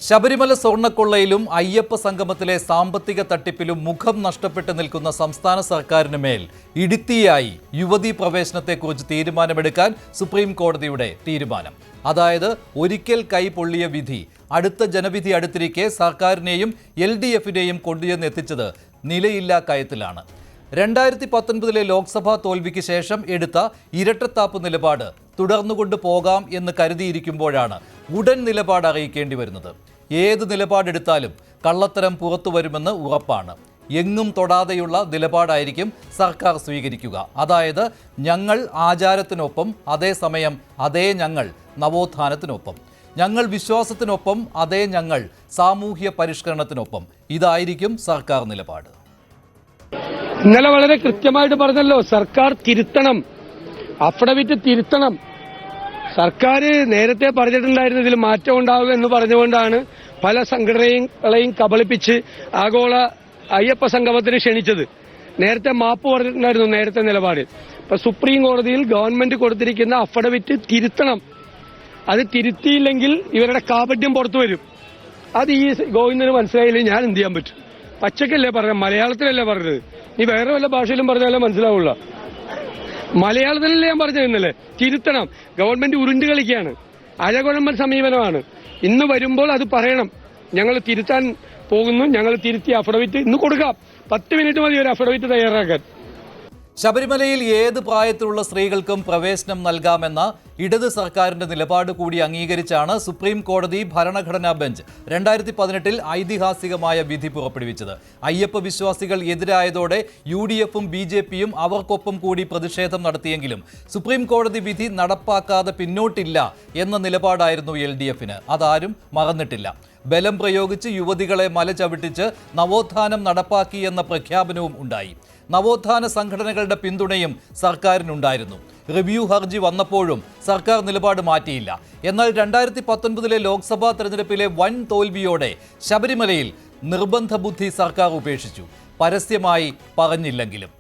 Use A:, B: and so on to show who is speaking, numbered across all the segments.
A: ശബരിമല സ്വർണ്ണക്കൊള്ളയിലും അയ്യപ്പ സംഗമത്തിലെ സാമ്പത്തിക തട്ടിപ്പിലും മുഖം നഷ്ടപ്പെട്ട് നിൽക്കുന്ന സംസ്ഥാന സർക്കാരിന് മേൽ ഇടുത്തിയായി യുവതീ പ്രവേശനത്തെക്കുറിച്ച് തീരുമാനമെടുക്കാൻ സുപ്രീം കോടതിയുടെ തീരുമാനം. അതായത് ഒരിക്കൽ കൈപൊള്ളിയ വിധി അടുത്ത ജനവിധി അടുത്തിരിക്കെ സർക്കാരിനെയും LDFനെയും കൊണ്ടുചെന്നെത്തിച്ചത് നിലയില്ലാ കയത്തിലാണ്. 2019 ലോക്സഭാ തോൽവിക്ക് ശേഷം എടുത്ത ഇരട്ടത്താപ്പ് നിലപാട് തുടർന്നുകൊണ്ട് പോകാം എന്ന് കരുതിയിരിക്കുമ്പോഴാണ് ഉടൻ നിലപാട് അറിയിക്കേണ്ടി വരുന്നത്. ഏത് നിലപാടെടുത്താലും കള്ളത്തരം പുറത്തു വരുമെന്ന് ഉറപ്പാണ്. എങ്ങും തൊടാതെയുള്ള നിലപാടായിരിക്കും സർക്കാർ സ്വീകരിക്കുക. അതായത് ഞങ്ങൾ ആചാരത്തിനൊപ്പം, അതേസമയം അതേ ഞങ്ങൾ നവോത്ഥാനത്തിനൊപ്പം, ഞങ്ങൾ വിശ്വാസത്തിനൊപ്പം, അതേ ഞങ്ങൾ സാമൂഹ്യ പരിഷ്കരണത്തിനൊപ്പം. ഇതായിരിക്കും സർക്കാർ നിലപാട്.
B: ഇന്നലെ വളരെ കൃത്യമായിട്ട് പറഞ്ഞല്ലോ, സർക്കാർ തിരുത്തണം, അഫിഡവിറ്റ് തിരുത്തണം. സർക്കാർ നേരത്തെ പറഞ്ഞിട്ടുണ്ടായിരുന്ന ഇതിൽ മാറ്റം ഉണ്ടാവുക എന്ന് പറഞ്ഞുകൊണ്ടാണ് പല സംഘടനകളെയും കബളിപ്പിച്ച് ആഗോള അയ്യപ്പ സംഗമത്തിന് ക്ഷണിച്ചത്. നേരത്തെ മാപ്പ് പറഞ്ഞിട്ടുണ്ടായിരുന്നു നേരത്തെ നിലപാട്. ഇപ്പൊ സുപ്രീം കോടതിയിൽ ഗവൺമെന്റ് കൊടുത്തിരിക്കുന്ന അഫിഡവിറ്റ് തിരുത്തണം. അത് തിരുത്തിയില്ലെങ്കിൽ ഇവരുടെ കാപട്യം പുറത്തു വരും. അത് ഈ ഗോവിന്ദന് മനസ്സിലായില്ലേ, ഞാൻ എന്ത് ചെയ്യാൻ പറ്റും? പച്ചക്കല്ലേ പറഞ്ഞത്, മലയാളത്തിലല്ലേ പറഞ്ഞത്. നീ വേറെ വല്ല ഭാഷയിലും പറഞ്ഞാലേ മനസ്സിലാവുള്ള. മലയാളത്തിലല്ലേ ഞാൻ പറഞ്ഞത്. ഇന്നലെ തിരുത്തണം. ഗവൺമെന്റ് ഉരുണ്ട് കളിക്കുകയാണ്, അഴകുഴമ്പൻ സമീപനമാണ്. ഇന്ന് വരുമ്പോൾ അത് പറയണം, ഞങ്ങൾ തിരുത്താൻ പോകുന്നു, ഞങ്ങൾ തിരുത്തിയ അഫിഡവിറ്റ് ഇന്ന് കൊടുക്കാം. 10 മിനിറ്റ് മതി ഒരു അഫിഡവിറ്റ് തയ്യാറാക്കാൻ.
A: ശബരിമലയിൽ ഏത് പ്രായത്തിലുള്ള സ്ത്രീകൾക്കും പ്രവേശനം നൽകാമെന്ന ഇടത് സർക്കാരിന്റെ നിലപാട് കൂടി അംഗീകരിച്ചാണ് സുപ്രീം കോടതി ഭരണഘടനാ ബെഞ്ച് 2018 ഐതിഹാസികമായ വിധി പുറപ്പെടുവിച്ചത്. അയ്യപ്പ വിശ്വാസികൾ എതിരായതോടെ UDFും BJPയും അവർക്കൊപ്പം കൂടി പ്രതിഷേധം നടത്തിയെങ്കിലും സുപ്രീം കോടതി വിധി നടപ്പാക്കാതെ പിന്നോട്ടില്ല എന്ന നിലപാടായിരുന്നു LDFന്. അതാരും മറന്നിട്ടില്ല. ബലം പ്രയോഗിച്ച് യുവതികളെ മല ചവിട്ടിച്ച് നവോത്ഥാനം നടപ്പാക്കി എന്ന പ്രഖ്യാപനവും ഉണ്ടായി. നവോത്ഥാന സംഘടനകളുടെ പിന്തുണയും സർക്കാരിനുണ്ടായിരുന്നു. റിവ്യൂ ഹർജി വന്നപ്പോഴും സർക്കാർ നിലപാട് മാറ്റിയില്ല. എന്നാൽ 2019 ലോക്സഭാ തെരഞ്ഞെടുപ്പിലെ വൻ തോൽവിയോടെ ശബരിമലയിൽ നിർബന്ധ ബുദ്ധി സർക്കാർ ഉപേക്ഷിച്ചു, പരസ്യമായി പറഞ്ഞില്ലെങ്കിലും.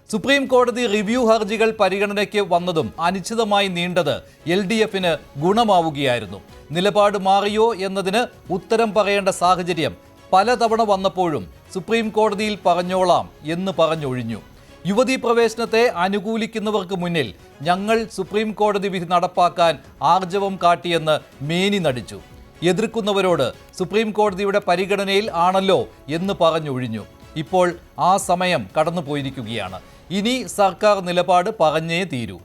A: സുപ്രീം കോടതി റിവ്യൂ ഹർജികൾ പരിഗണനയ്ക്ക് വന്നതും അനിശ്ചിതമായി നീണ്ടത് LDFന് ഗുണമാവുകയായിരുന്നു. നിലപാട് മാറിയോ എന്നതിന് ഉത്തരം പറയേണ്ട സാഹചര്യം പലതവണ വന്നപ്പോഴും സുപ്രീം കോടതിയിൽ പറഞ്ഞോളാം എന്ന് പറഞ്ഞൊഴിഞ്ഞു. യുവതീ പ്രവേശനത്തെ അനുകൂലിക്കുന്നവർക്ക് മുന്നിൽ ഞങ്ങൾ സുപ്രീം കോടതി വിധി നടപ്പാക്കാൻ ആർജവം കാട്ടിയെന്ന് മേനി നടിച്ചു. എതിർക്കുന്നവരോട് സുപ്രീം കോടതിയുടെ പരിഗണനയിൽ ആണല്ലോ എന്ന് പറഞ്ഞൊഴിഞ്ഞു. ഇപ്പോൾ ആ സമയം കടന്നുപോയിരിക്കുകയാണ്. ഇനി സർക്കാർ നിലപാട് പറഞ്ഞേ തീരൂ.